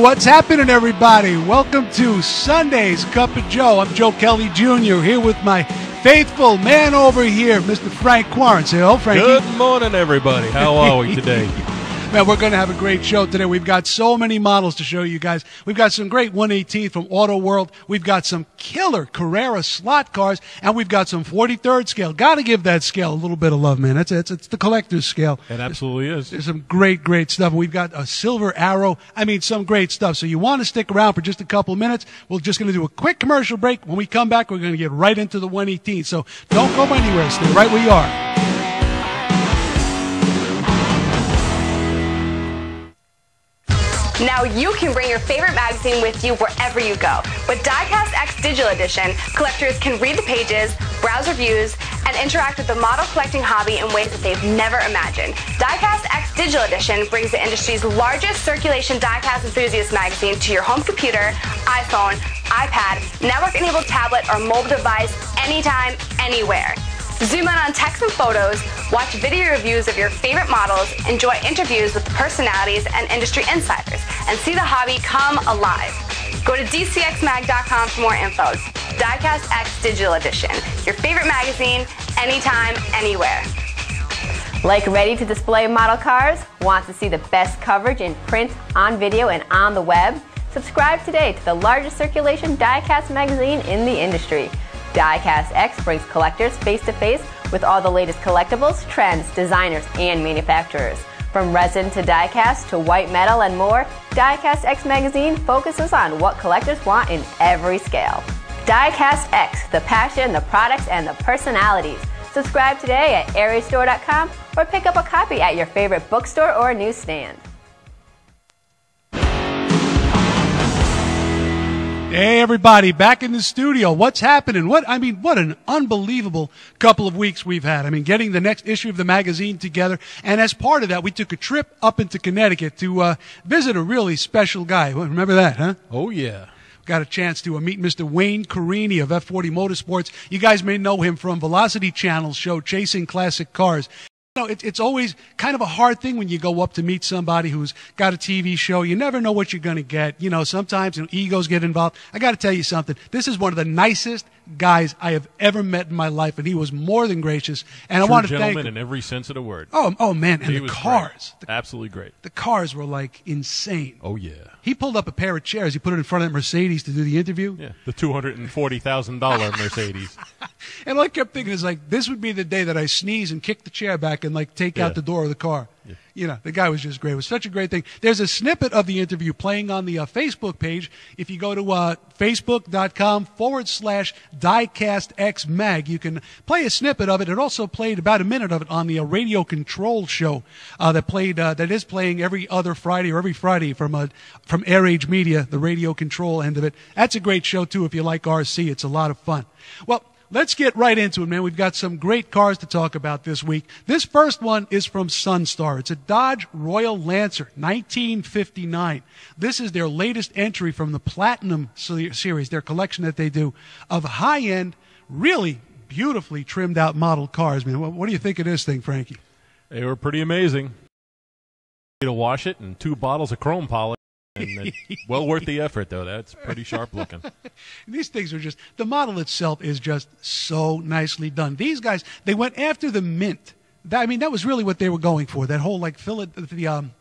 what's happening, everybody? Welcome to Sunday's Cup of Joe. I'm Joe Kelly Jr. here with my faithful man over here, Mr. Frank Quarren. Say hello, Frankie. Good morning, everybody. How are we today? Man, we're going to have a great show today. We've got so many models to show you guys. We've got some great 118 from Auto World. We've got some killer Carrera slot cars, and we've got some 43rd scale. Got to give that scale a little bit of love, man. It's the collector's scale. It absolutely is. There's some great stuff. We've got a Silver Arrow. I mean, some great stuff. So you want to stick around for just a couple of minutes. We're just going to do a quick commercial break. When we come back, we're going to get right into the 118. So don't go anywhere. Stay right where you are. Now you can bring your favorite magazine with you wherever you go. With Diecast X Digital Edition, collectors can read the pages, browse reviews, and interact with the model collecting hobby in ways that they've never imagined. Diecast X Digital Edition brings the industry's largest circulation diecast enthusiast magazine to your home computer, iPhone, iPad, network-enabled tablet, or mobile device anytime, anywhere. Zoom in on text and photos, watch video reviews of your favorite models, enjoy interviews with personalities and industry insiders, and see the hobby come alive. Go to dcxmag.com for more info. Diecast X Digital Edition, your favorite magazine, anytime, anywhere. Like ready to display model cars? Want to see the best coverage in print, on video, and on the web? Subscribe today to the largest circulation diecast magazine in the industry. Diecast X brings collectors face-to-face with all the latest collectibles, trends, designers, and manufacturers. From resin to diecast to white metal and more, Diecast X magazine focuses on what collectors want in every scale. Diecast X, the passion, the products, and the personalities. Subscribe today at areastore.com or pick up a copy at your favorite bookstore or newsstand. Hey, everybody, back in the studio. What's happening? What an unbelievable couple of weeks we've had. I mean, getting the next issue of the magazine together. And as part of that, we took a trip up into Connecticut to visit a really special guy. Remember that, huh? Oh, yeah. Got a chance to meet Mr. Wayne Carini of F40 Motorsports. You guys may know him from Velocity Channel's show, Chasing Classic Cars. You know, it's always kind of a hard thing when you go up to meet somebody who's got a TV show. You never know what you're going to get. You know, sometimes egos get involved. I got to tell you something. This is one of the nicest guys I have ever met in my life, and he was more than gracious. And I want to thank him. In every sense of the word. Oh man, and the cars. Absolutely great. The cars were like insane. Oh, yeah. He pulled up a pair of chairs. He put it in front of that Mercedes to do the interview. Yeah, the $240,000 Mercedes. And all I kept thinking is, like, this would be the day that I sneeze and kick the chair back and, like, take out the door of the car. Yeah. You know, the guy was just great. It was such a great thing. There's a snippet of the interview playing on the Facebook page. If you go to facebook.com/DiecastXMag, you can play a snippet of it. It also played about a minute of it on the Radio Control show that is playing every other Friday or every Friday from Air Age Media, the Radio Control end of it. That's a great show, too, if you like RC. It's a lot of fun. Well, let's get right into it, man. We've got some great cars to talk about this week. This first one is from Sunstar. It's a Dodge Royal Lancer, 1959. This is their latest entry from the Platinum series, their collection that they do of high-end, really beautifully trimmed out model cars, man. What do you think of this thing, Frankie? They were pretty amazing. To wash it and 2 bottles of chrome polish. And well worth the effort, though. That's pretty sharp looking. These things are just, the model itself is just so nicely done. These guys, they went after the mint. That was really what they were going for. That whole, like, Franklin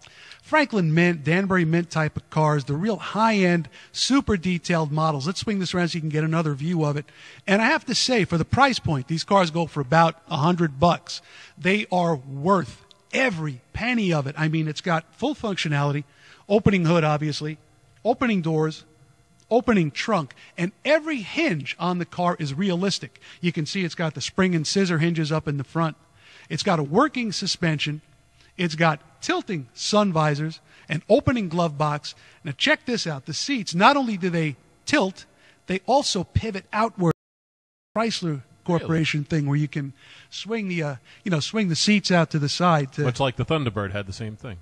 Mint, Danbury Mint type of cars, the real high-end, super detailed models. Let's swing this around so you can get another view of it. And I have to say, for the price point, these cars go for about $100. They are worth every penny of it. I mean, it's got full functionality. Opening hood, obviously, opening doors, opening trunk, and every hinge on the car is realistic. You can see it's got the spring and scissor hinges up in the front. It's got a working suspension. It's got tilting sun visors, an opening glove box. Now check this out. The seats, not only do they tilt, they also pivot outward. Chrysler Corporation thing where you can swing the seats out to the side. Much like the Thunderbird had the same thing.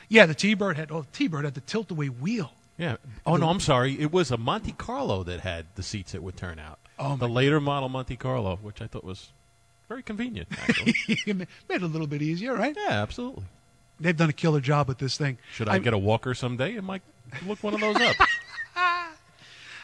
Yeah, the T-Bird had the tilt-away wheel. Yeah. Oh, no, I'm sorry. It was a Monte Carlo that had the seats that would turn out. Oh, the later model Monte Carlo, which I thought was very convenient, actually. Made it a little bit easier, right? Yeah, absolutely. They've done a killer job with this thing. Should I get a walker someday? I might look one of those up. I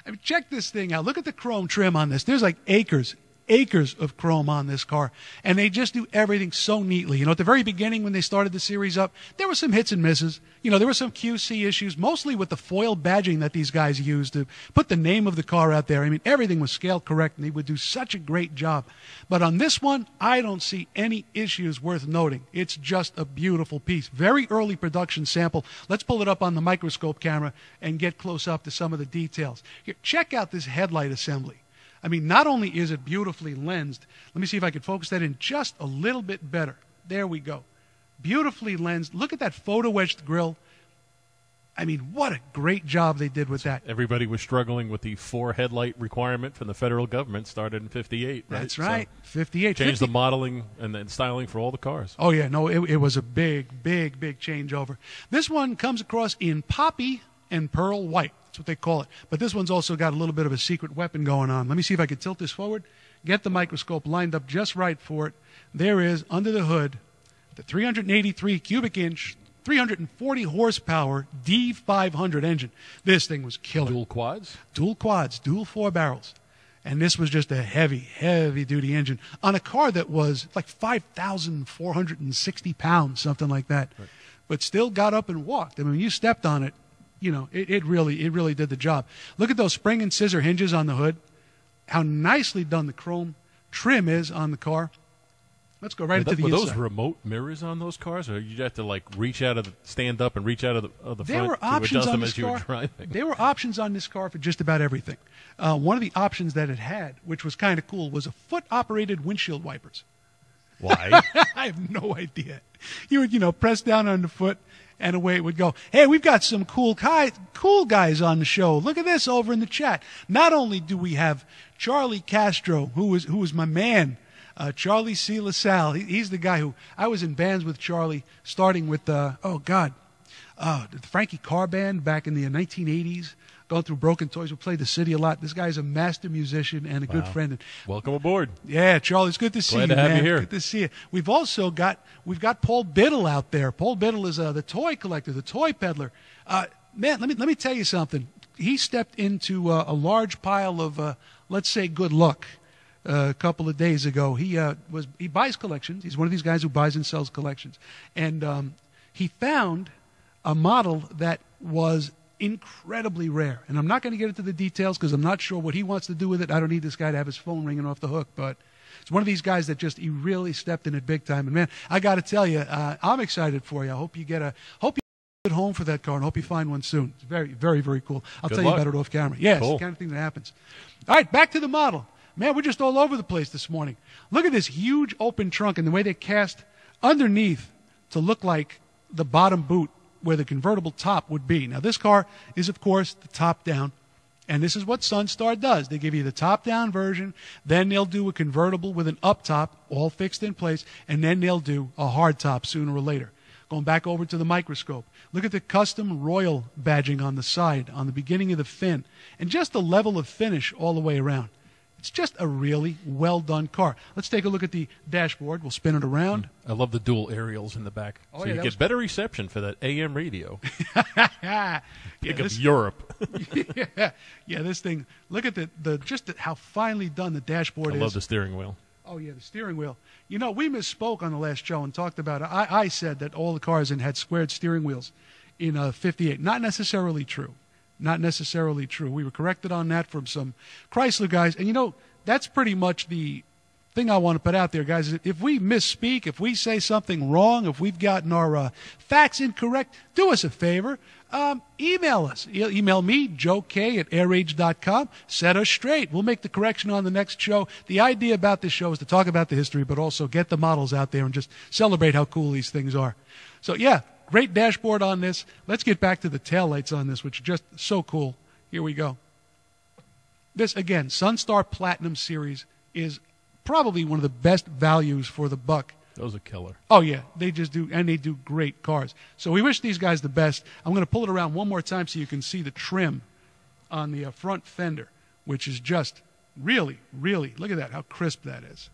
mean, check this thing out. Look at the chrome trim on this. There's like acres of chrome on this car, and they just do everything so neatly. You know, at the very beginning when they started the series up, there were some hits and misses. You know, there were some QC issues, mostly with the foil badging that these guys used to put the name of the car out there. I mean, everything was scale correct, and they would do such a great job. But on this one, I don't see any issues worth noting. It's just a beautiful piece. Very early production sample. Let's pull it up on the microscope camera and get close up to some of the details. Here, check out this headlight assembly. I mean, not only is it beautifully lensed, let me see if I can focus that in just a little bit better. There we go. Beautifully lensed. Look at that photo-etched grille. I mean, what a great job they did with that. Everybody was struggling with the 4 headlight requirement from the federal government, started in 58, right? That's right, So 58. changed the modeling and then styling for all the cars. Oh, yeah, no, it was a big changeover. This one comes across in poppy and pearl white. That's what they call it. But this one's also got a little bit of a secret weapon going on. Let me see if I can tilt this forward, get the microscope lined up just right for it. There is, under the hood, the 383 cubic inch, 340 horsepower D500 engine. This thing was killer. Dual quads? Dual quads, dual 4 barrels. And this was just a heavy duty engine on a car that was like 5,460 pounds, something like that. Right. But still got up and walked. I mean, when you stepped on it, you know, it really did the job. Look at those spring and scissor hinges on the hood. How nicely done the chrome trim is on the car. Let's go right into the inside. Were those remote mirrors on those cars, or you have to like stand up and reach out of the front to adjust them as you were driving? There were options on this car for just about everything. One of the options that it had, which was kind of cool, was a foot-operated windshield wipers. Why? I have no idea. You would, press down on the foot, and away it would go. Hey, we've got some cool guys on the show. Look at this over in the chat. Not only do we have Charlie Castro, who was my man, Charlie C. LaSalle. He's the guy who I was in bands with Charlie, starting with the Frankie Carr Band back in the 1980s. Going through Broken Toys, we played the city a lot. This guy's a master musician and a good friend. And, welcome aboard. Yeah, Charlie, it's good to see you, Glad to have you here. Good to see you. We've also got Paul Biddle out there. Paul Biddle is the toy collector, the toy peddler. Man, let me tell you something. He stepped into a large pile of let's say good luck. A couple of days ago, he buys collections. He's one of these guys who buys and sells collections, and he found a model that was incredibly rare. And I'm not going to get into the details because I'm not sure what he wants to do with it. I don't need this guy to have his phone ringing off the hook, but it's one of these guys that he really stepped in it big time. And man, I got to tell you, I'm excited for you. I hope you get home for that car and hope you find one soon. It's very, very, very cool. I'll tell you about it off camera. Yeah, cool. It's the kind of thing that happens. All right, back to the model. Man, we're just all over the place this morning. Look at this huge open trunk and the way they cast underneath to look like the bottom boot where the convertible top would be. Now, this car is, of course, the top down, and this is what Sunstar does. They give you the top down version, then they'll do a convertible with an up top, all fixed in place, and then they'll do a hard top sooner or later. Going back over to the microscope, look at the custom Royal badging on the side, on the beginning of the fin, and just the level of finish all the way around. It's just a really well-done car. Let's take a look at the dashboard. We'll spin it around. I love the dual aerials in the back. Oh, so yeah, you get better reception for that AM radio. Think of Europe. Yeah, this thing. Look at how finely done the dashboard is. I love the steering wheel. Oh, yeah, the steering wheel. You know, we misspoke on the last show and talked about it. I said that all the cars had squared steering wheels in 58. Not necessarily true. Not necessarily true. We were corrected on that from some Chrysler guys. And, that's pretty much the thing I want to put out there, guys. If we misspeak, if we say something wrong, if we've gotten our facts incorrect, do us a favor. Email us. Email me, Joe K at airage.com. Set us straight. We'll make the correction on the next show. The idea about this show is to talk about the history, but also get the models out there and just celebrate how cool these things are. So, yeah. Great dashboard on this. Let's get back to the taillights on this, which are just so cool. Here we go. This, again, Sunstar Platinum Series is probably one of the best values for the buck. Those are killer. Oh, yeah. They just do, and they do great cars. So we wish these guys the best. I'm going to pull it around one more time so you can see the trim on the front fender, which is just really, really, look at that, how crisp that is.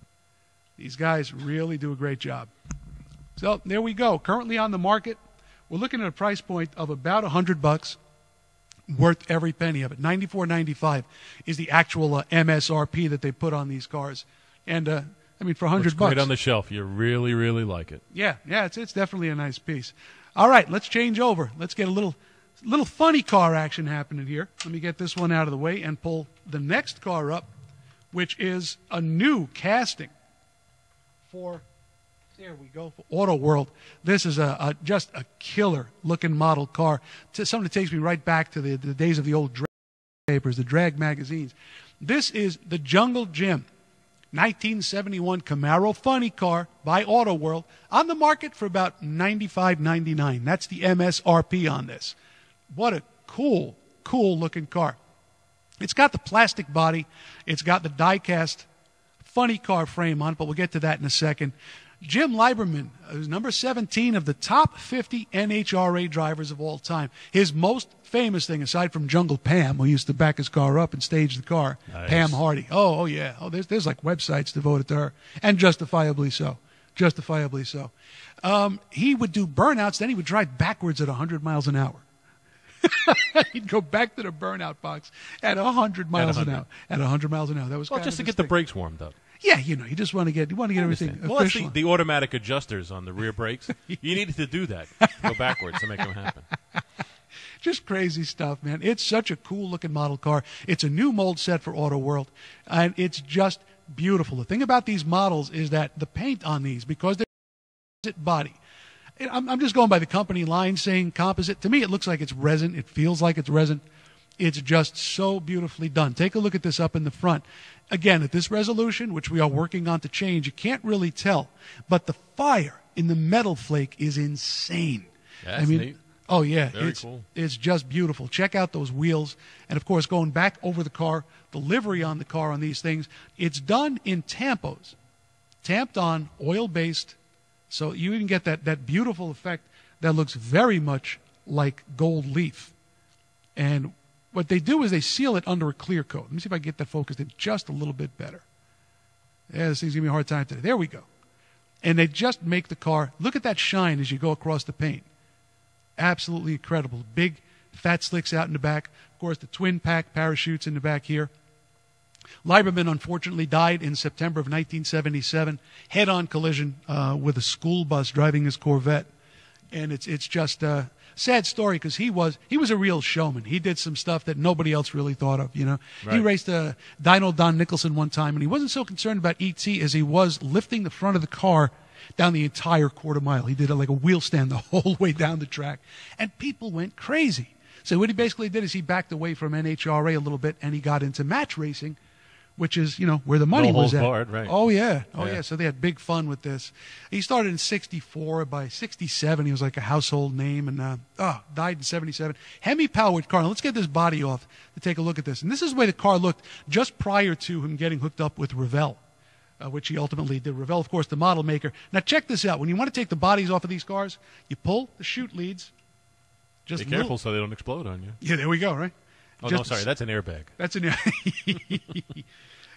These guys really do a great job. So there we go. Currently on the market, we're looking at a price point of about $100, worth every penny of it. $94.95 is the actual MSRP that they put on these cars, and I mean for $100, great on the shelf. You really, really like it. Yeah, it's definitely a nice piece. All right, let's change over. Let's get a little funny car action happening here. Let me get this one out of the way and pull the next car up, which is a new casting for. There we go, for Auto World. This is just a killer-looking model car. Something that takes me right back to the days of the old drag papers, the drag magazines. This is the Jungle Jim 1971 Camaro funny car by Auto World, on the market for about $95.99. That's the MSRP on this. What a cool-looking car. It's got the plastic body. It's got the die-cast funny car frame on it, but we'll get to that in a second. Jim Lieberman is number 17 of the top 50 NHRA drivers of all time. His most famous thing, aside from Jungle Pam, who used to back his car up and stage the car, nice. Pam Hardy. Oh yeah. Oh, there's like websites devoted to her, and justifiably so. Justifiably so. He would do burnouts, then he would drive backwards at 100 miles an hour. He'd go back to the burnout box at 100 miles an hour. At 100 miles an hour. That was just to get the brakes warmed up. Yeah, you want to get everything Well, official. that's the automatic adjusters on the rear brakes. You needed to do that. Go backwards to make them happen. Just crazy stuff, man. It's such a cool-looking model car. It's a new mold set for Auto World, and it's just beautiful. The thing about these models is that the paint on these, because they're composite body, I'm just going by the company line saying composite. To me, it looks like it's resin. It feels like it's resin. It's just so beautifully done. Take a look at this up in the front. Again, at this resolution, which we are working on to change, you can't really tell. But the fire in the metal flake is insane. Yeah, that's neat. Oh, yeah. Very cool. It's just beautiful. Check out those wheels. And, of course, going back over the car, the livery on the car on these things, it's done in tampos, tamped on, oil-based. So you even get that beautiful effect that looks very much like gold leaf. And what they do is they seal it under a clear coat. Let me see if I can get that focused in just a little bit better. Yeah, this thing's giving me a hard time today. There we go. And they just make the car, look at that shine as you go across the paint. Absolutely incredible. Big fat slicks out in the back. Of course, the twin pack parachutes in the back here. Lieberman unfortunately died in September of 1977, head-on collision with a school bus driving his Corvette. And it's just a sad story because he was a real showman. He did some stuff that nobody else really thought of, Right. He raced a Dyno Don Nicholson one time, and he wasn't so concerned about ET as he was lifting the front of the car down the entire quarter mile. He did it like a wheel stand the whole way down the track, and people went crazy. So what he basically did is he backed away from NHRA a little bit, and he got into match racing, which is, where the money was at. Barred, right. Oh, yeah. Oh, yeah. So they had big fun with this. He started in 64. By 67, he was like a household name, and died in 77. Hemi-powered car. Now, let's get this body off to take a look at this. And this is the way the car looked just prior to him getting hooked up with Revell, which he ultimately did. Revell, of course, the model maker. Now, check this out. When you want to take the bodies off of these cars, you pull the chute leads. Just be careful so they don't explode on you. Yeah, there we go, right? Oh, no, sorry. That's an airbag. That's an airbag.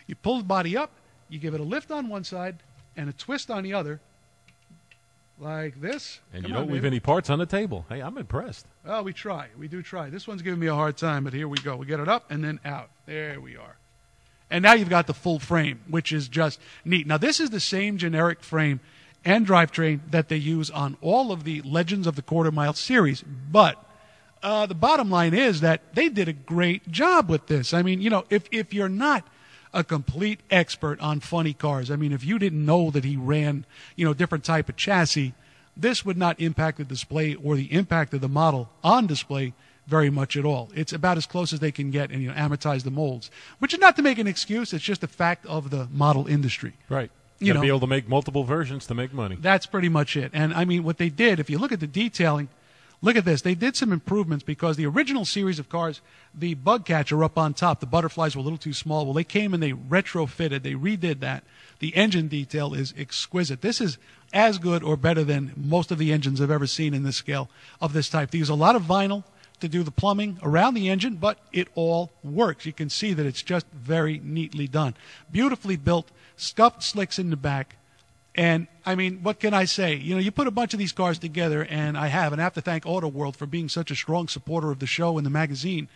You pull the body up, you give it a lift on one side and a twist on the other, like this. And you don't leave any parts on the table. Hey, I'm impressed. Well, we try. We do try. This one's giving me a hard time, but here we go. We get it up and then out. There we are. And now you've got the full frame, which is just neat. Now, this is the same generic frame and drivetrain that they use on all of the Legends of the Quarter Mile series. But the bottom line is that they did a great job with this. I mean, if you're not a complete expert on funny cars, I mean, if you didn't know that he ran, different type of chassis, this would not impact the display or the impact of the model on display very much at all. It's about as close as they can get and amortize the molds, which is not to make an excuse. It's just a fact of the model industry. Right. You got to be able to make multiple versions to make money. That's pretty much it. And I mean, what they did, if you look at the detailing, look at this. They did some improvements because the original series of cars, the bug catcher up on top, the butterflies were a little too small. Well, they came and they retrofitted. They redid that. The engine detail is exquisite. This is as good or better than most of the engines I've ever seen in this scale of this type. They use a lot of vinyl to do the plumbing around the engine, but it all works. You can see that it's just very neatly done. Beautifully built, scuffed slicks in the back, And, I mean, what can I say? You know, you put a bunch of these cars together, and I have to thank Auto World for being such a strong supporter of the show and the magazine.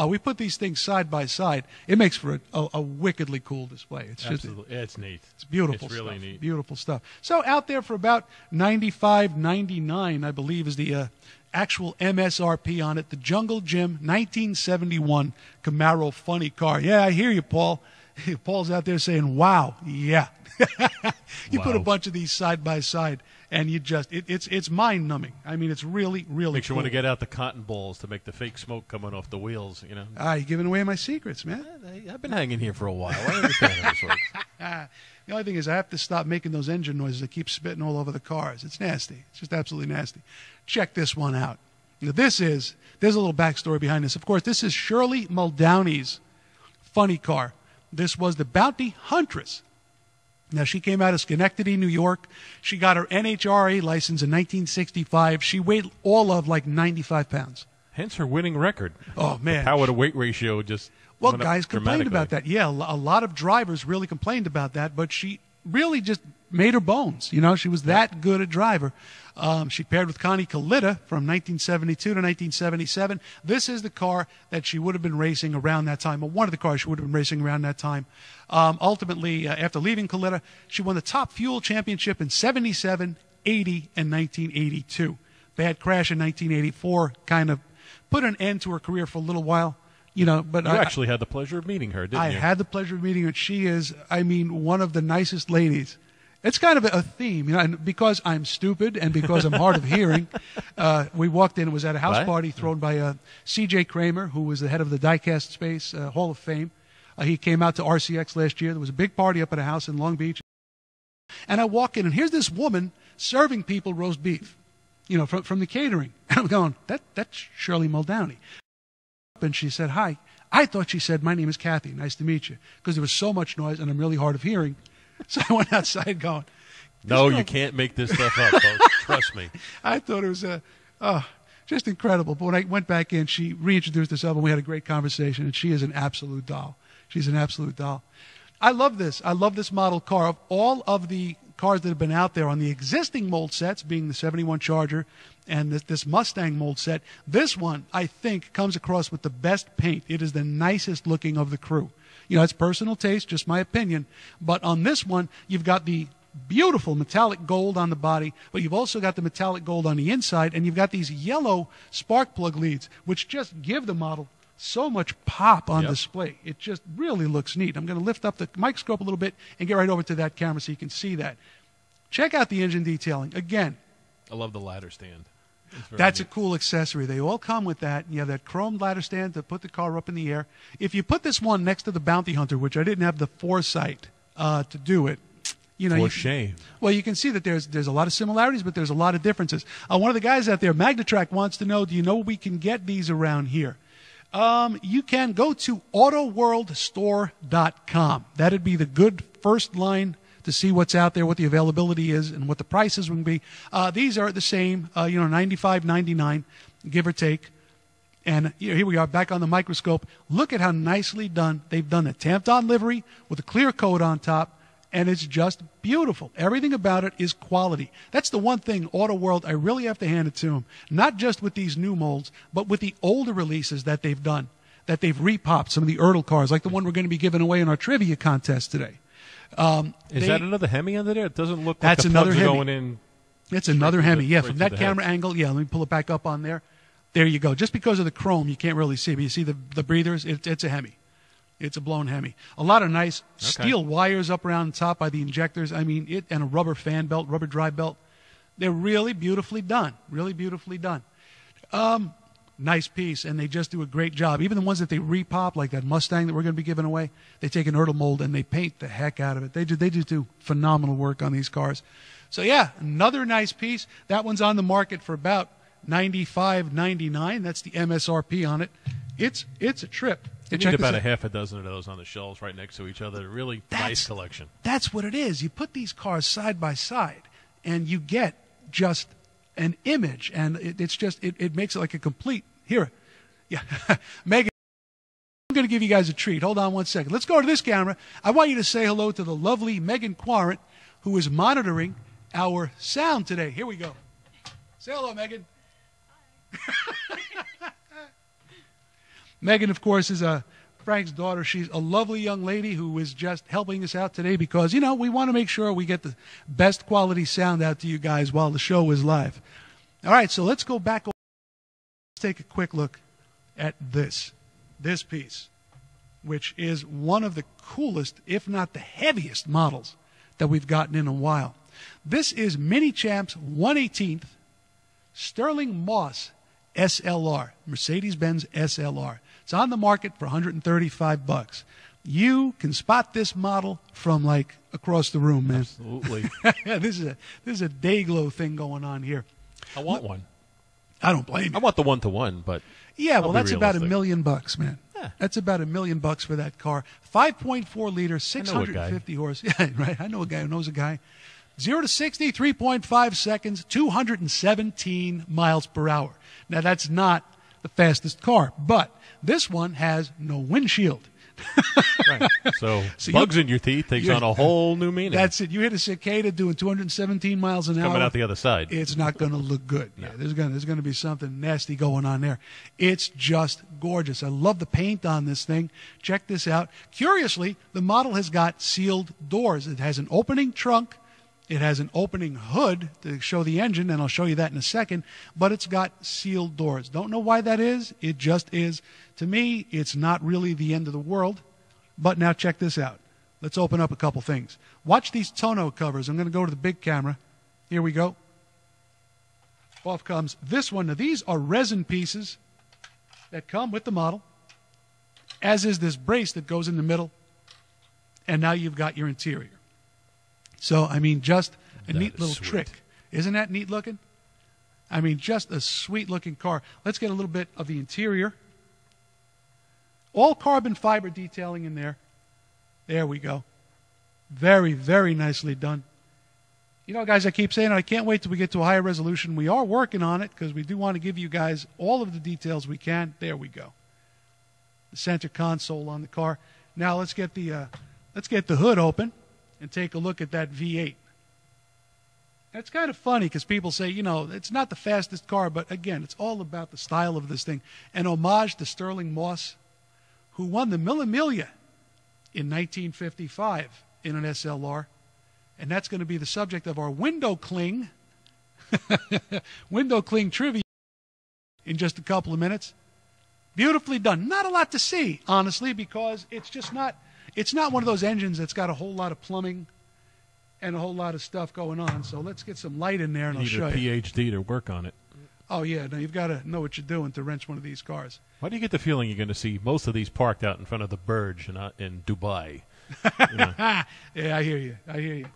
We put these things side by side. It makes for a wickedly cool display. It's Absolutely. It's neat. It's beautiful It's stuff. really neat. Beautiful stuff. So out there for about $95.99, I believe, is the actual MSRP on it. The Jungle Gym 1971 Camaro funny car. Yeah, I hear you, Paul. Paul's out there saying, wow, yeah. You put a bunch of these side by side, and you just, it's mind-numbing. I mean, it's really, really Makes you cool. want to get out the cotton balls to make the fake smoke coming off the wheels, you know. You're giving away my secrets, man. I've been hanging here for a while. I understand how this works. The only thing is I have to stop making those engine noises that keep spitting all over the cars. It's nasty. It's just absolutely nasty. Check this one out. Now, there's a little backstory behind this. Of course, this is Shirley Muldowney's funny car. This was the Bounty Huntress. Now, she came out of Schenectady, New York. She got her NHRA license in 1965. She weighed all of like 95 pounds. Hence her winning record. Oh, man. The power to weight ratio just Well, went up guys complained about that. Yeah, a lot of drivers really complained about that, but she really just made her bones. You know, she was that good a driver. She paired with Connie Kalitta from 1972 to 1977. This is the car that she would have been racing around that time, or one of the cars she would have been racing around that time. Ultimately, after leaving Kalitta, she won the Top Fuel Championship in 77, 80, and 1982. Bad crash in 1984 kind of put an end to her career for a little while. You know, but you actually had the pleasure of meeting her, didn't you? I had the pleasure of meeting her. She is, I mean, one of the nicest ladies. It's kind of a theme, you know, and because I'm stupid and because I'm hard of hearing, we walked in. It was at a house party thrown by C.J. Kramer, who was the head of the Diecast Space Hall of Fame. He came out to RCX last year. There was a big party up at a house in Long Beach. And I walk in, and here's this woman serving people roast beef, you know, from the catering. And I'm going, that's Shirley Muldowney. And she said, hi. I thought she said, my name is Kathy. Nice to meet you. Because there was so much noise, and I'm really hard of hearing. So I went outside going, no, you can't make this stuff up, folks. Trust me. I thought it was just incredible. But when I went back in, she reintroduced herself, and we had a great conversation, and she is an absolute doll. She's an absolute doll. I love this. I love this model car. Of all of the cars that have been out there on the existing mold sets, being the 71 Charger and this Mustang mold set, this one, I think, comes across with the best paint. It is the nicest looking of the crew. You know, it's personal taste, just my opinion. But on this one, you've got the beautiful metallic gold on the body, but you've also got the metallic gold on the inside, and you've got these yellow spark plug leads, which just give the model so much pop on display. It just really looks neat. I'm going to lift up the microscope a little bit and get right over to that camera so you can see that. Check out the engine detailing. Again, I love the ladder stand. That's a cool accessory. They all come with that. You have that chrome ladder stand to put the car up in the air. If you put this one next to the Bounty Hunter, which I didn't have the foresight to do it, you know, for shame. Well, you can see that there's a lot of similarities, but there's a lot of differences. One of the guys out there, Magnatrack, wants to know, do you know where we can get these around here? You can go to autoworldstore.com. That'd be the good first line to see what's out there, what the availability is, and what the prices would be. These are the same, $95.99, give or take. And here we are back on the microscope. Look at how nicely done. They've done a tamped-on livery with a clear coat on top, and it's just beautiful. Everything about it is quality. That's the one thing, Auto World, I really have to hand it to them. Not just with these new molds, but with the older releases that they've done, that they've repopped some of the Ertl cars, like the one we're going to be giving away in our trivia contest today. Is that another Hemi under there? It doesn't look like that's the another plugs are Hemi. going in. It's another Hemi, yeah. From that the camera heads. angle, yeah, let me pull it back up on there. There you go. Just because of the chrome, you can't really see, but you see the breathers? It's a Hemi. It's a blown Hemi. A lot of nice steel wires up around the top by the injectors. I mean, and a rubber fan belt, rubber dry belt. They're really beautifully done. Really beautifully done. Nice piece, and they just do a great job. Even the ones that they repop, like that Mustang that we're going to be giving away, they take an Ertl mold and they paint the heck out of it. They just do phenomenal work on these cars. So yeah, another nice piece. That one's on the market for about $95.99. That's the MSRP on it. It's a trip. You need about a half a dozen of those on the shelves right next to each other. Really nice collection. That's what it is. You put these cars side by side, and you get just an image, and it makes it like a complete. Here, yeah, Megan, I'm going to give you guys a treat. Hold on one second. Let's go to this camera. I want you to say hello to the lovely Megan Quarant, who is monitoring our sound today. Here we go. Say hello, Megan. Megan, of course, is Frank's daughter. She's a lovely young lady who is just helping us out today because, you know, we want to make sure we get the best quality sound out to you guys while the show is live. All right, so let's go back. Let's take a quick look at this piece, which is one of the coolest, if not the heaviest models that we've gotten in a while. This is Mini Champs 1/18th Sterling Moss SLR, Mercedes-Benz SLR. It's on the market for $135. You can spot this model from like across the room, man. Absolutely. This is a day glow thing going on here. I want one. I don't blame you. I want the one-to-one, but yeah, well, that's about realistic. $1 million, man. Yeah. That's about $1 million for that car. 5.4 liter, 650 horse. Yeah, right. I know a guy who knows a guy. 0 to 60, 3.5 seconds, 217 miles per hour. Now, that's not the fastest car, but this one has no windshield. right. So bugs in your teeth takes on a whole new meaning. That's it. You hit a cicada doing 217 miles an hour. Coming out the other side. It's not going to look good. No. Yeah, there's going to be something nasty going on there. It's just gorgeous. I love the paint on this thing. Check this out. Curiously, the model has got sealed doors. It has an opening trunk. It has an opening hood to show the engine, and I'll show you that in a second, but it's got sealed doors. Don't know why that is. It just is. To me, it's not really the end of the world, but now check this out. Let's open up a couple things. Watch these tonneau covers. I'm going to go to the big camera. Here we go. Off comes this one. Now, these are resin pieces that come with the model, as is this brace that goes in the middle, and now you've got your interior. So, I mean, just a neat little trick. Isn't that neat looking? I mean, just a sweet looking car. Let's get a little bit of the interior. All carbon fiber detailing in there. There we go. Very, very nicely done. You know, guys, I keep saying I can't wait till we get to a higher resolution. We are working on it because we do want to give you guys all of the details we can. There we go. The center console on the car. Now let's get the hood open and take a look at that V8. That's kind of funny because people say, you know, it's not the fastest car, but again, it's all about the style of this thing. An homage to Sterling Moss, who won the Mille Miglia in 1955 in an SLR, and that's going to be the subject of our window cling trivia in just a couple of minutes. Beautifully done. Not a lot to see, honestly, because it's just not. It's not one of those engines that's got a whole lot of plumbing and a whole lot of stuff going on. So let's get some light in there, and I'll show you. You need a PhD to work on it. Oh, yeah. No, you've got to know what you're doing to wrench one of these cars. Why do you get the feeling you're going to see most of these parked out in front of the Burj in Dubai? You know? Yeah, I hear you.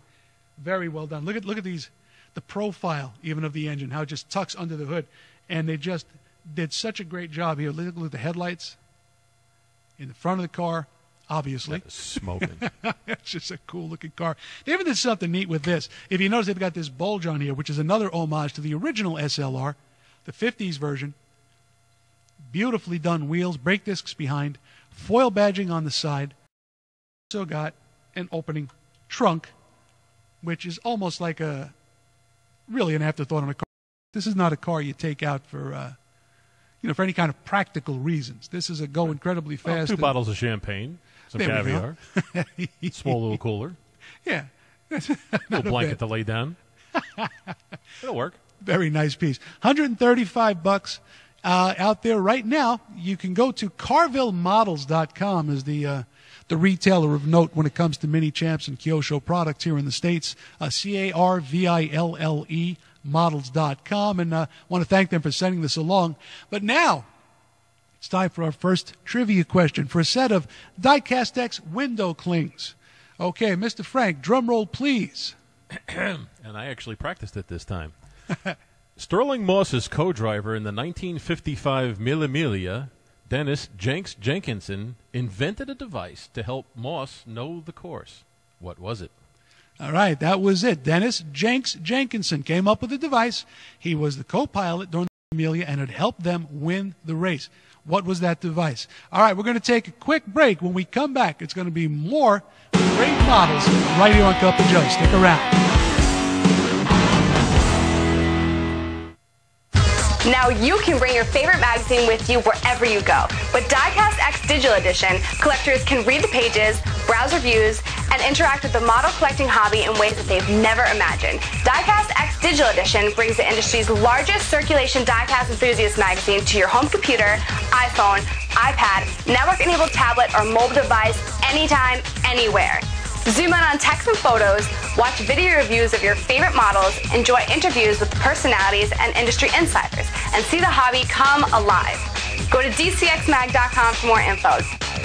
Very well done. Look at these, the profile even of the engine, how it just tucks under the hood. And they just did such a great job here. Look at the headlights in the front of the car. Obviously. That is smoking. It's just a cool-looking car. They even did something neat with this. If you notice, they've got this bulge on here, which is another homage to the original SLR, the 50s version. Beautifully done wheels, brake discs behind, foil badging on the side. Also got an opening trunk, which is almost like really an afterthought on a car. This is not a car you take out for for any kind of practical reasons. This is a go incredibly fast. 2 bottles of champagne, some caviar, small little cooler. Yeah. Little blanket to lay down. It'll work. Very nice piece. $135 out there right now. You can go to CarvilleModels.com as the retailer of note when it comes to Mini Champs and Kyosho products here in the States. CarVille models.com, and want to thank them for sending this along. But now it's time for our first trivia question for a set of Die-Cast X window clings. Okay, Mr. Frank, drum roll, please. And I actually practiced it this time. Sterling Moss's co-driver in the 1955 Mille Miglia, Dennis Jenks Jenkinson, invented a device to help Moss know the course. What was it? All right, that was it. Dennis Jenks Jenkinson came up with a device. He was the co-pilot during the Mille Miglia, and it helped them win the race. What was that device? All right, we're going to take a quick break. When we come back, it's going to be more great models right here on Cup of Joe. Stick around. Now you can bring your favorite magazine with you wherever you go. With Diecast X Digital Edition, collectors can read the pages, browse reviews, and interact with the model collecting hobby in ways that they've never imagined. Diecast X Digital Edition brings the industry's largest circulation diecast enthusiast magazine to your home computer, iPhone, iPad, network-enabled tablet, or mobile device anytime, anywhere. Zoom in on text and photos, watch video reviews of your favorite models, enjoy interviews with personalities and industry insiders, and see the hobby come alive. Go to dcxmag.com for more info.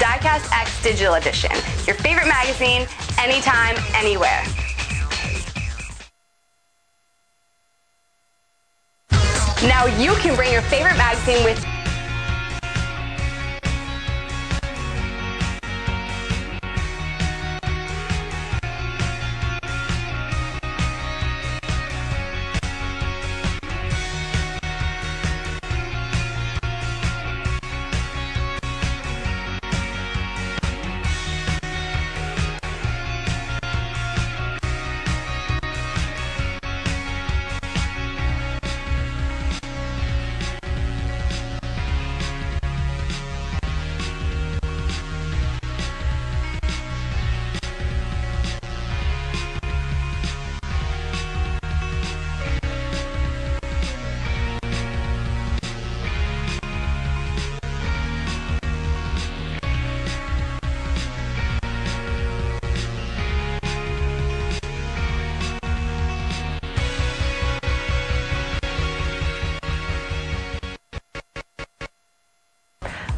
Diecast X Digital Edition, your favorite magazine, anytime, anywhere. Now you can bring your favorite magazine with you.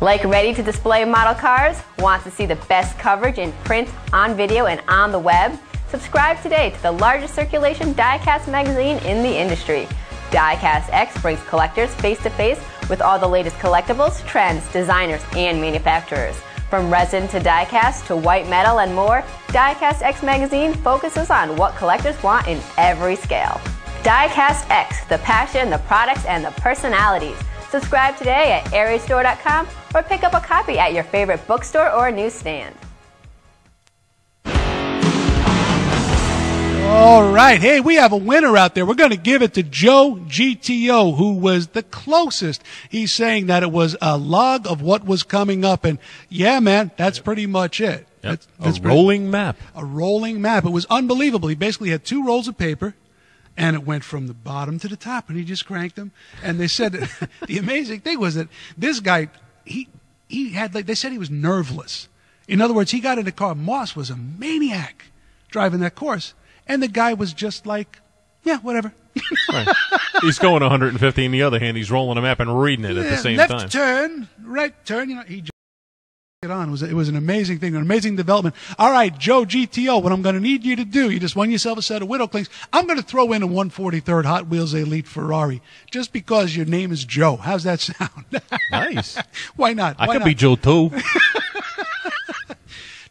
Like ready to display model cars? Want to see the best coverage in print, on video, and on the web? Subscribe today to the largest circulation diecast magazine in the industry. Diecast X brings collectors face-to-face with all the latest collectibles, trends, designers, and manufacturers. From resin to diecast to white metal and more, Diecast X magazine focuses on what collectors want in every scale. Diecast X, the passion, the products, and the personalities. Subscribe today at airagestore.com or pick up a copy at your favorite bookstore or newsstand. All right. Hey, we have a winner out there. We're going to give it to Joe GTO, who was the closest. He's saying that it was a log of what was coming up. And yeah, man, that's pretty much it. Yep. That's a rolling map. A rolling map. It was unbelievable. He basically had 2 rolls of paper, and it went from the bottom to the top, and he just cranked them. And they said that the amazing thing was that this guy, he had, like, they said he was nerveless. In other words, he got in the car. Moss was a maniac driving that course. And the guy was just like, yeah, whatever. Right. He's going 150. On the other hand, he's rolling a map and reading it at the same time. Left turn, right turn. You know, he just it on. It was an amazing thing, an amazing development. All right, Joe GTO, what I'm going to need you to do, you just won yourself a set of Widow Clings. I'm going to throw in a 143rd Hot Wheels Elite Ferrari just because your name is Joe. How's that sound? Nice. Why not? I could be Joe too.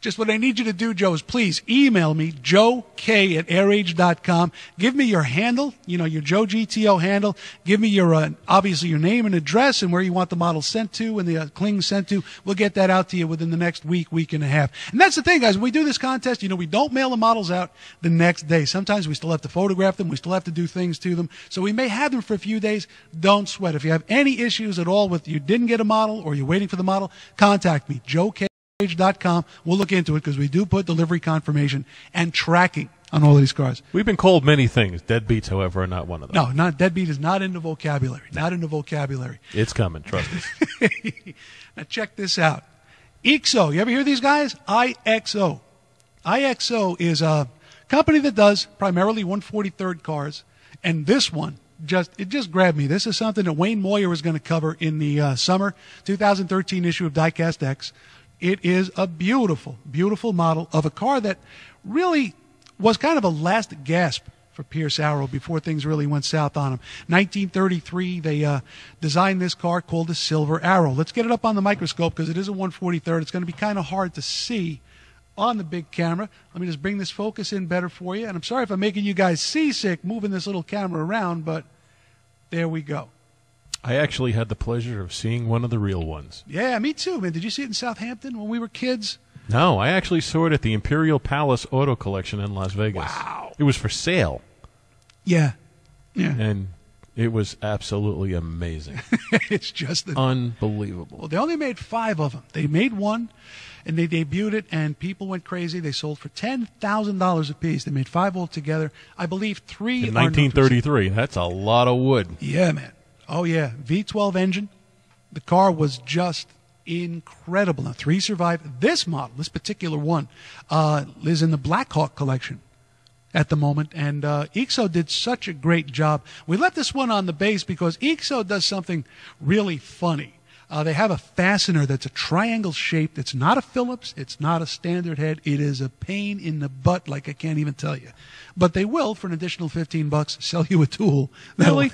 Just what I need you to do, Joe, is please email me, joek@airage.com. Give me your handle, your Joe GTO handle. Give me your, obviously, your name and address and where you want the model sent to and the cling sent to. We'll get that out to you within the next week and a half. And that's the thing, guys. When we do this contest, we don't mail the models out the next day. Sometimes we still have to photograph them. We still have to do things to them. So we may have them for a few days. Don't sweat. If you have any issues at all with you didn't get a model or you're waiting for the model, contact me, joek@airage.com. We'll look into it because we do put delivery confirmation and tracking on all of these cars. We've been called many things. Deadbeats, however, are not one of them. No, not deadbeat is not in the vocabulary. Not in the vocabulary. It's coming, trust us. Now check this out. IXO. You ever hear these guys? IXO. IXO is a company that does primarily 143rd cars, and this one it just grabbed me. This is something that Wayne Moyer is going to cover in the summer 2013 issue of Diecast X. It is a beautiful, beautiful model of a car that really was kind of a last gasp for Pierce Arrow before things really went south on him. 1933, they designed this car called the Silver Arrow. Let's get it up on the microscope because it is a 143rd. It's going to be kind of hard to see on the big camera. Let me just bring this focus in better for you. And I'm sorry if I'm making you guys seasick moving this little camera around, but there we go. I actually had the pleasure of seeing one of the real ones. Yeah, me too, man. Did you see it in Southampton when we were kids? No, I actually saw it at the Imperial Palace Auto Collection in Las Vegas. Wow. It was for sale. Yeah. Yeah. And it was absolutely amazing. It's just unbelievable. Well, they only made 5 of them. They made one, and they debuted it, and people went crazy. They sold for $10,000 a piece. They made 5 altogether. I believe 3 in 1933. That's a lot of wood. Yeah, man. Oh, yeah. V12 engine. The car was just incredible. Now, 3 survived. This model, this particular one, is in the Blackhawk collection at the moment, and EXO did such a great job. We left this one on the base because EXO does something really funny. They have a fastener that's a triangle shaped. It's not a Phillips. It's not a standard head. It is a pain in the butt like I can't even tell you. But they will, for an additional $15, sell you a tool. Really?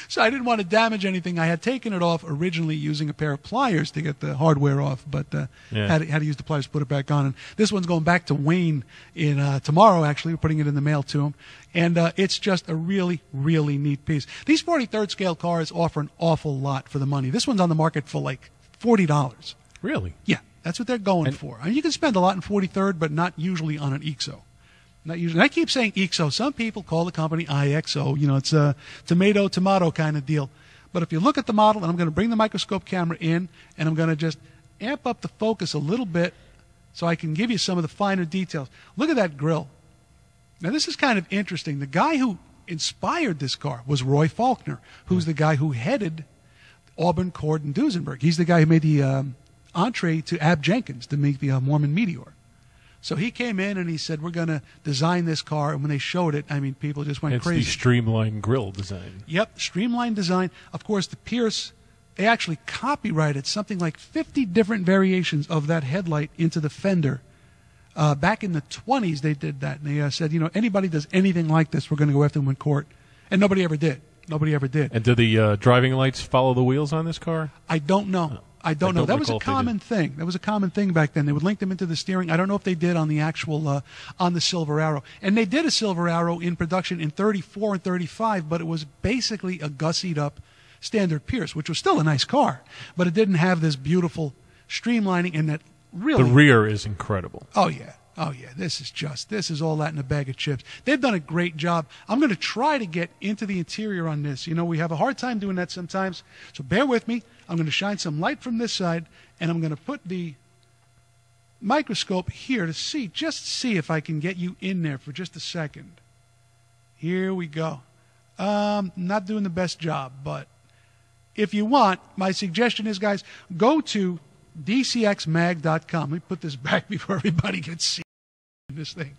So I didn't want to damage anything. I had taken it off originally using a pair of pliers to get the hardware off, but had to use the pliers to put it back on. And this one's going back to Wayne in tomorrow, actually. We're putting it in the mail to him. And it's just a really, really neat piece. These 43rd scale cars offer an awful lot for the money. This one's on the market for like $40. Really? Yeah, that's what they're going for. I mean, you can spend a lot in 43rd, but not usually on an EXO. Not usually. And I keep saying EXO. Some people call the company IXO. You know, it's a tomato kind of deal. But if you look at the model, and I'm going to bring the microscope camera in, and I'm going to just amp up the focus a little bit so I can give you some of the finer details. Look at that grille. Now, this is kind of interesting. The guy who inspired this car was Roy Faulkner, who's the guy who headed Auburn, Cord, and Duesenberg. He's the guy who made the entree to Ab Jenkins to make the Mormon Meteor. So he came in and he said, we're going to design this car. And when they showed it, I mean, people just went crazy. It's the streamlined grille design. Yep, streamlined design. Of course, the Pierce, they actually copyrighted something like 50 different variations of that headlight into the fender. Back in the 20s, they did that. And they said, you know, anybody does anything like this, we're going to go after them in court. And nobody ever did. Nobody ever did. And do the driving lights follow the wheels on this car? I don't know. I don't know. That was a common thing. That was a common thing back then. They would link them into the steering. I don't know if they did on the actual, on the Silver Arrow. And they did a Silver Arrow in production in 34 and 35, but it was basically a gussied up standard Pierce, which was still a nice car, but it didn't have this beautiful streamlining and that really. The rear is incredible. Oh, yeah. Oh, yeah, this is all that in a bag of chips. They've done a great job. I'm going to try to get into the interior on this. You know, we have a hard time doing that sometimes, so bear with me. I'm going to shine some light from this side, and I'm going to put the microscope here to see, just see if I can get you in there for just a second. Here we go. Not doing the best job, but if you want, my suggestion is, guys, go to DCXmag.com. Let me put this back before everybody gets seen this thing.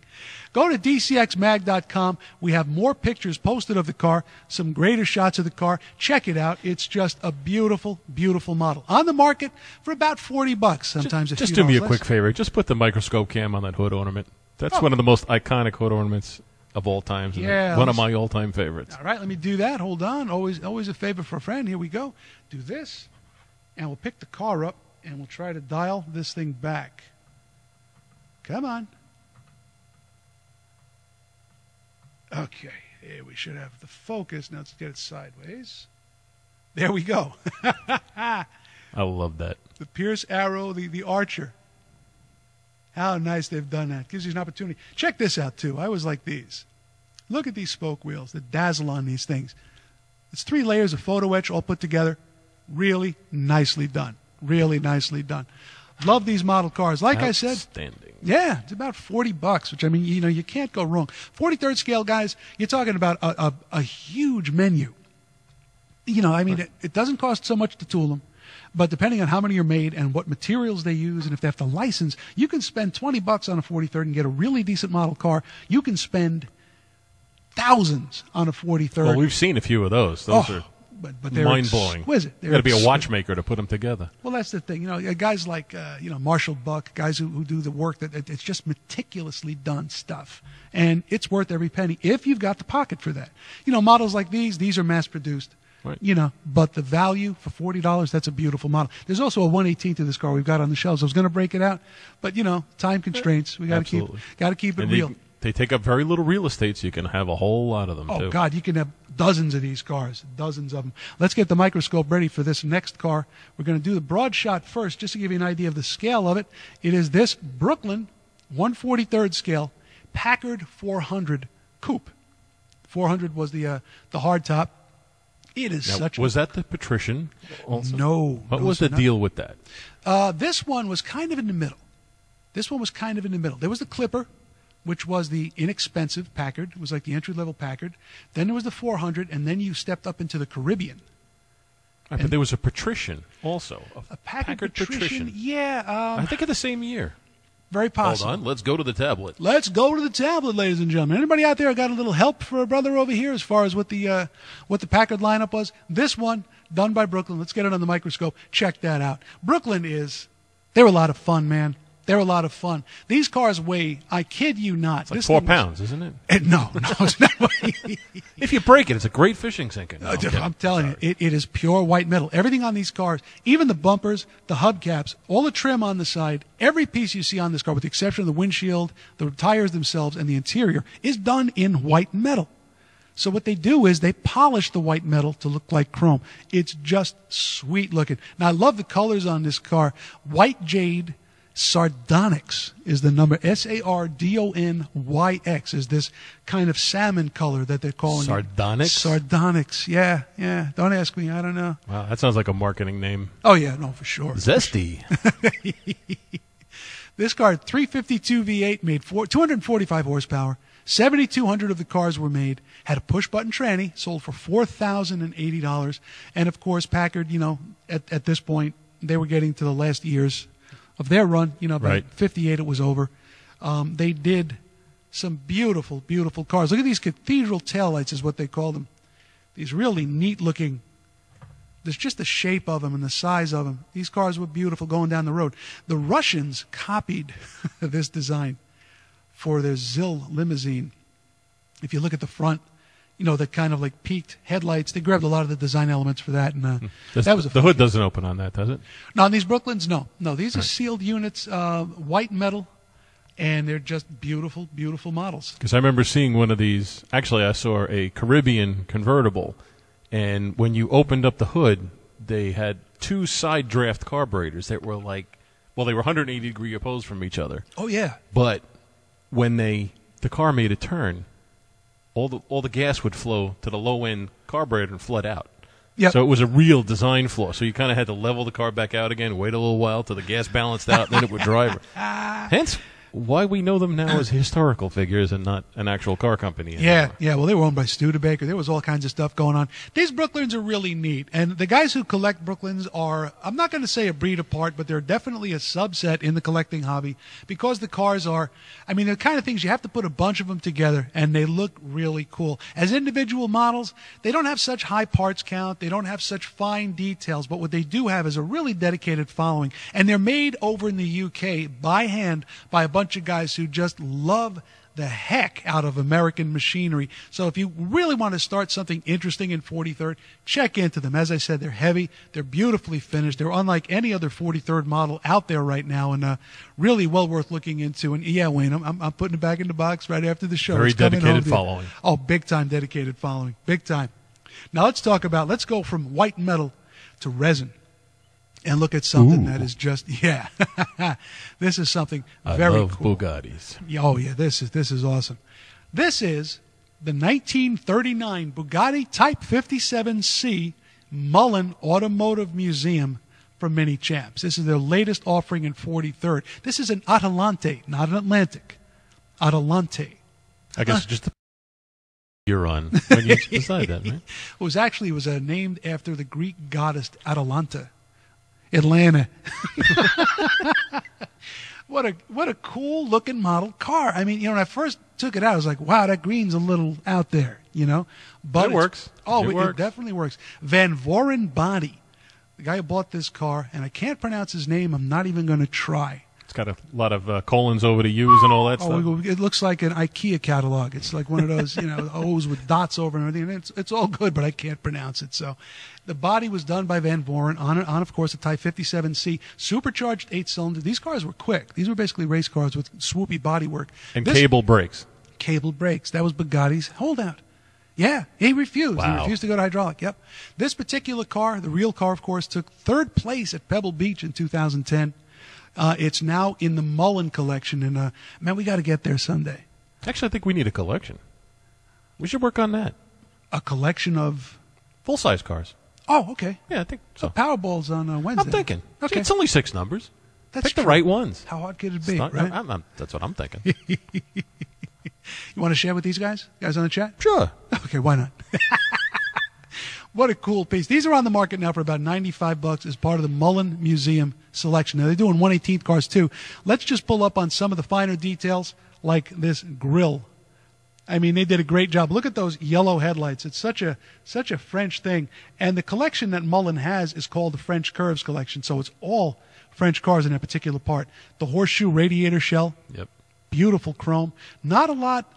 Go to DCXmag.com. We have more pictures posted of the car, some greater shots of the car. Check it out. It's just a beautiful, beautiful model. On the market for about $40. Sometimes it's just do me a quick favor. Just put the microscope cam on that hood ornament. That's one of the most iconic hood ornaments of all time. Yeah, one of my all-time favorites. All right, let me do that. Hold on. Always a favor for a friend. Here we go. Do this, and we'll pick the car up, and we'll try to dial this thing back. Come on. Okay, here we should have the focus. Now let's get it sideways. There we go. I love that. The Pierce Arrow, the Archer. How nice they've done that. Gives you an opportunity. Check this out, too. I always like these. Look at these spoke wheels, the dazzle on these things. It's 3 layers of photo etch all put together. Really nicely done. Really nicely done. Love these model cars. Like I said, yeah, it's about $40, which, I mean, you know, you can't go wrong. 43rd scale, guys, you're talking about a huge menu. You know, I mean, it doesn't cost so much to tool them, but depending on how many are made and what materials they use and if they have to license, you can spend $20 on a 43rd and get a really decent model car. You can spend thousands on a 43rd. Well, we've seen a few of those. Those are but they're mind-blowing. Exquisite. You got to be a watchmaker to put them together. Well, that's the thing. You know, guys like Marshall Buck, guys who do the work that it's just meticulously done stuff, and it's worth every penny if you've got the pocket for that. You know, models like these are mass-produced. Right. You know, but the value for $40, that's a beautiful model. There's also a 118th of this car we've got on the shelves. I was going to break it out, but you know, time constraints. We got to keep it real. They take up very little real estate, so you can have a whole lot of them, Oh, too. God, you can have dozens of these cars, dozens of them. Let's get the microscope ready for this next car. We're going to do the broad shot first, just to give you an idea of the scale of it. It is this Brooklyn 1/43rd scale Packard 400 coupe. 400 was the hard top. It is Now, such was that the Patrician also? No. What no, was the not. deal with that? This one was kind of in the middle. There was the Clipper, which was the inexpensive Packard. It was like the entry-level Packard. Then there was the 400, and then you stepped up into the Caribbean. Right, but there was a Patrician also. A Packard Patrician? Yeah. I think of the same year. Very possible. Hold on. Let's go to the tablet. Let's go to the tablet, ladies and gentlemen. Anybody out there got a little help for a brother over here as far as what the Packard lineup was? This one, done by Brooklyn. Let's get it on the microscope. Check that out. Brooklyn they're a lot of fun, man. They're a lot of fun. These cars weigh, I kid you not. It's like 4 pounds, isn't it? No, it's not. If you break it, it's a great fishing sinker. No, I'm telling you, it is pure white metal. Everything on these cars, even the bumpers, the hubcaps, all the trim on the side, every piece you see on this car, with the exception of the windshield, the tires themselves, and the interior, is done in white metal. So what they do is they polish the white metal to look like chrome. It's just sweet looking. Now, I love the colors on this car. White jade. Sardonyx is the number. Sardonyx is this kind of salmon color that they're calling Sardonyx? Sardonyx, yeah. Don't ask me, I don't know. Wow, that sounds like a marketing name. Oh, yeah, no, for sure. Zesty. This car, 352 V8, made 245 horsepower. 7,200 of the cars were made. Had a push-button tranny, sold for $4,080. And, of course, Packard, at this point, they were getting to the last years of their run, by Right. 58 it was over. They did some beautiful, beautiful cars. Look at these cathedral taillights is what they call them. These really neat looking, there's just the shape of them and the size of them. These cars were beautiful going down the road. The Russians copied this design for their ZIL limousine. If you look at the front, that kind of like peaked headlights. They grabbed a lot of the design elements for that, and that was the hood doesn't open on that, does it? No, on these Brooklyns, no. These are sealed units, white metal, and they're just beautiful, beautiful models. Because I remember seeing one of these. Actually, I saw a Caribbean convertible, and when you opened up the hood, they had 2 side draft carburetors that were they were 180 degree opposed from each other. Oh yeah. But when the car made a turn, all the gas would flow to the low end carburetor and flood out. Yep. So it was a real design flaw. So you kind of had to level the car back out again, wait a little while till the gas balanced out, and then it would drive. Hence why we know them now as historical figures and not an actual car company anymore. Yeah. Well, they were owned by Studebaker. There was all kinds of stuff going on. These Brooklyns are really neat. And the guys who collect Brooklyns are, I'm not going to say a breed apart, but they're definitely a subset in the collecting hobby because the cars are, they're the kind of things you have to put a bunch of them together and they look really cool. As individual models, they don't have such high parts count. They don't have such fine details. But what they do have is a really dedicated following. And they're made over in the UK by hand by a bunch of guys who just love the heck out of American machinery. So if you really want to start something interesting in 43rd, check into them. As I said, they're heavy, they're beautifully finished, they're unlike any other 43rd model out there right now, and really well worth looking into. And yeah, Wayne, I'm putting it back in the box right after the show. Very dedicated following. Oh, big time dedicated following, big time. Now let's go from white metal to resin. And look at something that is just, this is something very I love cool. Bugattis. Oh, yeah, this is awesome. This is the 1939 Bugatti Type 57C Mullen Automotive Museum from Mini Champs. This is their latest offering in 43rd. This is an Atalante, not an Atlantic. Atalante. I guess just the you're on when you decide that, right? It was named after the Greek goddess Atalanta. Atlanta. What a cool looking model car. When I first took it out, I was like, wow, that green's a little out there, But it works. It definitely works. Van Voren body. The guy who bought this car, and I can't pronounce his name. I'm not even going to try. It's got a lot of colons over the U's and all that stuff. It looks like an IKEA catalog. It's like one of those, O's with dots over and everything. And it's all good, but I can't pronounce it. So the body was done by Van Voren on of course, a Type 57C, supercharged 8-cylinder. These cars were quick. These were basically race cars with swoopy bodywork. And cable brakes. cable brakes. That was Bugatti's holdout. Yeah, he refused. Wow. He refused to go to hydraulic. Yep. This particular car, the real car, of course, took third place at Pebble Beach in 2010. It's now in the Mullen collection, and man, we got to get there someday. Actually, I think we need a collection. We should work on that. A collection of Full-size cars. Oh, okay. Yeah, I think so. Powerball's on Wednesday. I'm thinking. Okay. It's only 6 numbers. That's Pick the true. right ones. How hard could it be, right? That's what I'm thinking. You want to share with these guys? Guys on the chat? Sure. Okay, why not? What a cool piece. These are on the market now for about $95 as part of the Mullen Museum selection. Now, they're doing 1/18 cars, too. Let's just pull up on some of the finer details, like this grill. I mean, they did a great job. Look at those yellow headlights. It's such a French thing. And the collection that Mullen has is called the French Curves collection, so it's all French cars in that particular part. The horseshoe radiator shell. Yep. Beautiful chrome. Not a lot.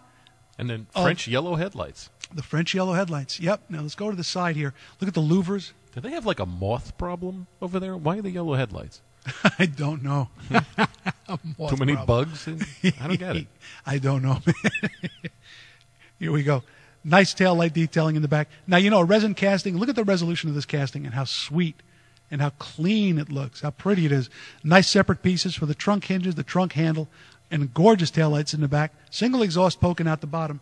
And then French yellow headlights. The French yellow headlights. Yep. Now let's go to the side here. Look at the louvers. Do they have like a moth problem over there? Why are the yellow headlights? I don't know. Too many bugs? I don't get it. I don't know. Here we go. Nice tail light detailing in the back. Now, a resin casting. Look at the resolution of this casting and how sweet and how clean it looks, how pretty it is. Nice separate pieces for the trunk hinges, the trunk handle, and gorgeous taillights in the back. Single exhaust poking out the bottom.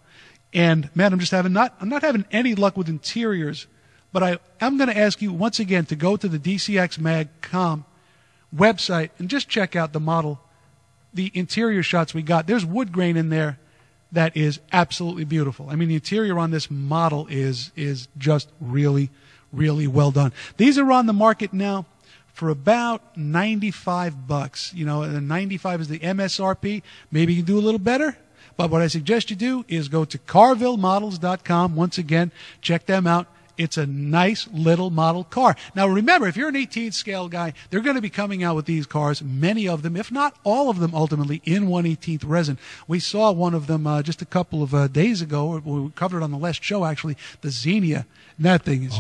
And, man, I'm not having any luck with interiors, but I'm going to ask you once again to go to the DCXMag.com website and just check out the model, the interior shots we got. There's wood grain in there that is absolutely beautiful. I mean, the interior on this model is just really, really well done. These are on the market now for about $95. And 95 is the MSRP. Maybe you can do a little better. But what I suggest you do is go to CarvilleModels.com. Once again, check them out. It's a nice little model car. Now, remember, if you're an 18th scale guy, they're going to be coming out with these cars, many of them, if not all of them, ultimately, in 1/18th resin. We saw one of them just a couple of days ago. We covered it on the last show, actually, the Xenia. And that thing is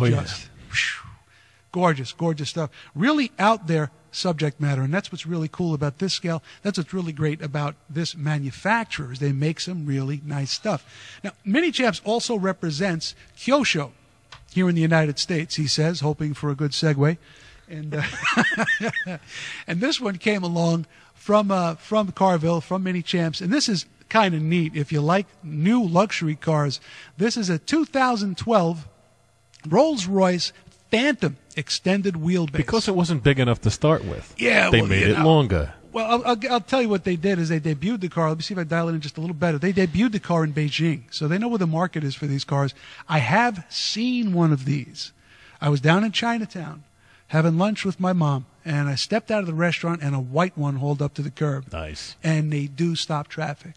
gorgeous, gorgeous stuff. Really out there subject matter, and that's what's really cool about this scale. That's what's really great about this manufacturer, is they make some really nice stuff. Now, Mini Champs also represents Kyosho here in the United States, he says, hoping for a good segue. And and this one came along from Carville, from Mini Champs, and this is kind of neat. If you like new luxury cars, this is a 2012 Rolls-Royce Phantom extended wheelbase. Because it wasn't big enough to start with. Yeah, they made it longer. Well, I'll tell you what they did is they debuted the car. Let me see if I dial it in just a little better. They debuted the car in Beijing, so they know where the market is for these cars. I have seen one of these. I was down in Chinatown having lunch with my mom, and I stepped out of the restaurant, and a white one hauled up to the curb. Nice. And they do stop traffic.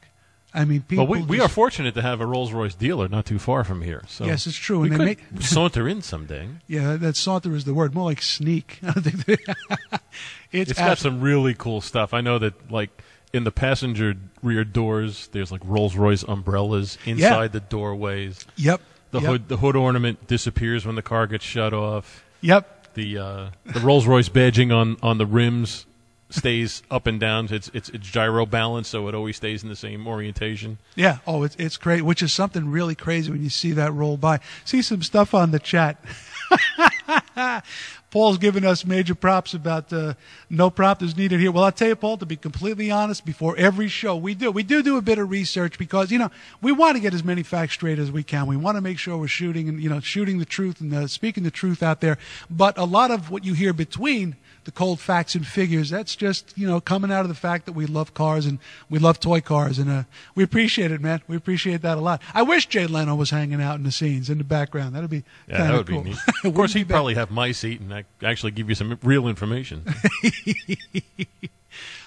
I mean, people. Well, we are fortunate to have a Rolls-Royce dealer not too far from here. So yes, it's true. We And could saunter in someday. Yeah, that saunter is the word. More like sneak. I think it's got some really cool stuff. I know that, like, in the passenger rear doors, there's like Rolls-Royce umbrellas inside the doorways. Yep. The hood ornament disappears when the car gets shut off. Yep. The Rolls-Royce badging on the rims stays up and down. It's gyro balanced, so it always stays in the same orientation. Yeah. Oh, it's great, which is something really crazy when you see that roll by. See some stuff on the chat. Paul's giving us major props about no prop is needed here. Well, I'll tell you, Paul, to be completely honest, before every show we do a bit of research because, we want to get as many facts straight as we can. We want to make sure we're shooting the truth and speaking the truth out there. But a lot of what you hear between the cold facts and figures, that's just, coming out of the fact that we love cars and we love toy cars. And we appreciate it, man. We appreciate that a lot. I wish Jay Leno was hanging out in the scenes, in the background. That'd be kind of cool. Be neat. Of course, he'd probably have my seat and actually give you some real information.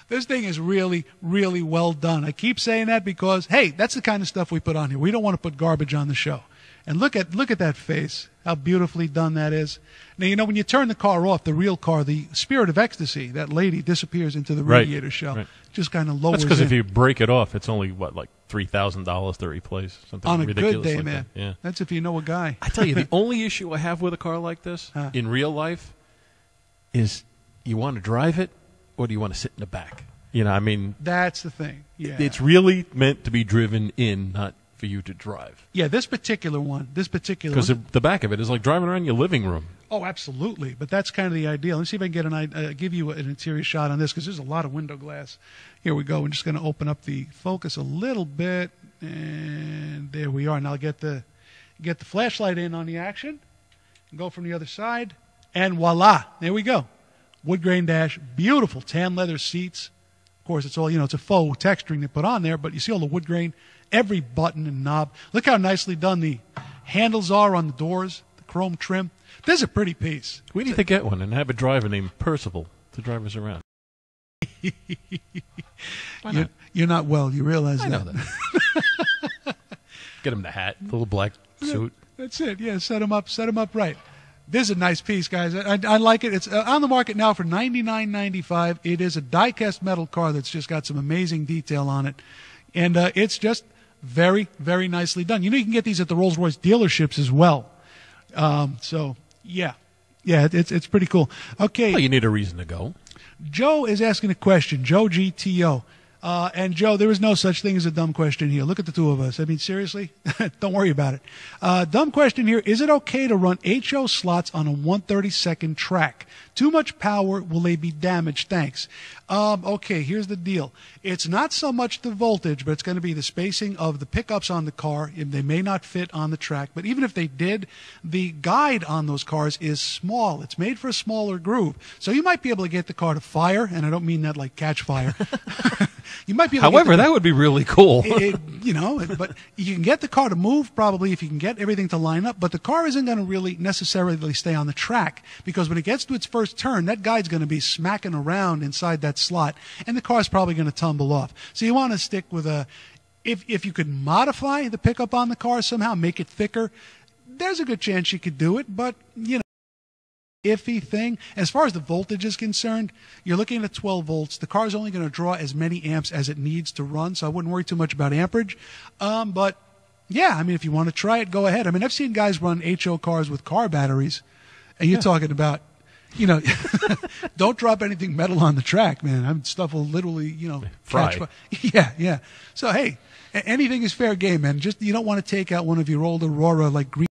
This thing is really, really well done. I keep saying that because, hey, that's the kind of stuff we put on here. We don't want to put garbage on the show. And look at that face, how beautifully done that is. Now, when you turn the car off, the real car, the Spirit of Ecstasy, that lady disappears into the radiator shell. Right. Just kind of lowers. That's because if you break it off, it's only, like $3,000 to replace. Something on a ridiculous good day, like man. That. Yeah. That's if you know a guy. I tell you, the only issue I have with a car like this in real life is you want to drive it or do you want to sit in the back? You know, I mean, That's the thing. Yeah. it's really meant to be driven in, not for you to drive. Yeah, this particular one. Because the back of it is like driving around your living room. Oh, absolutely. But that's kind of the idea. Let's see if I can get give you an interior shot on this, because there's a lot of window glass. Here we go. We're just going to open up the focus a little bit, and there we are. Now get the flashlight in on the action, and go from the other side, and voila, there we go. Wood grain dash, beautiful tan leather seats. Of course, it's all, it's a faux texturing they put on there, but you see all the wood grain, every button and knob. Look how nicely done the handles are on the doors, the chrome trim. This is a pretty piece. We need to get one and have a driver named Percival to drive us around. You're not well. You realize I know that. Get him the hat, the little black suit. That's it. Yeah, set him up right. This is a nice piece, guys. I like it. It's on the market now for $99.95. It is a die-cast metal car that's just got some amazing detail on it, and it's just very, very nicely done. You can get these at the Rolls-Royce dealerships as well. So yeah, it's pretty cool. Okay. Well, you need a reason to go. Joe is asking a question. Joe GTO. And Joe, there is no such thing as a dumb question here. Look at the two of us. I mean, seriously, don't worry about it. Dumb question here. Is it okay to run HO slots on a 1/32 track? Too much power, will they be damaged? Thanks. Okay, here's the deal. It's not so much the voltage, but it's going to be the spacing of the pickups on the car. They may not fit on the track, but even if they did, the guide on those cars is small. It's made for a smaller groove. So you might be able to get the car to fire, and I don't mean that like catch fire. You might be able However, that would be really cool. But you can get the car to move probably if you can get everything to line up, but the car isn't going to really necessarily stay on the track, because when it gets to its first turn, that guide's going to be smacking around inside that slot, and the car's probably going to tumble off. So you want to stick with if you could modify the pickup on the car somehow, make it thicker, there's a good chance you could do it, but, iffy thing. As far as the voltage is concerned, you're looking at 12 volts. The car's only going to draw as many amps as it needs to run, so I wouldn't worry too much about amperage. But, yeah, I mean, if you want to try it, go ahead. I mean, I've seen guys run HO cars with car batteries, and you're talking about, don't drop anything metal on the track, man. Stuff will literally, fry. catch fire. Yeah. So, hey, anything is fair game, man. Just, you don't want to take out one of your old Aurora, like, green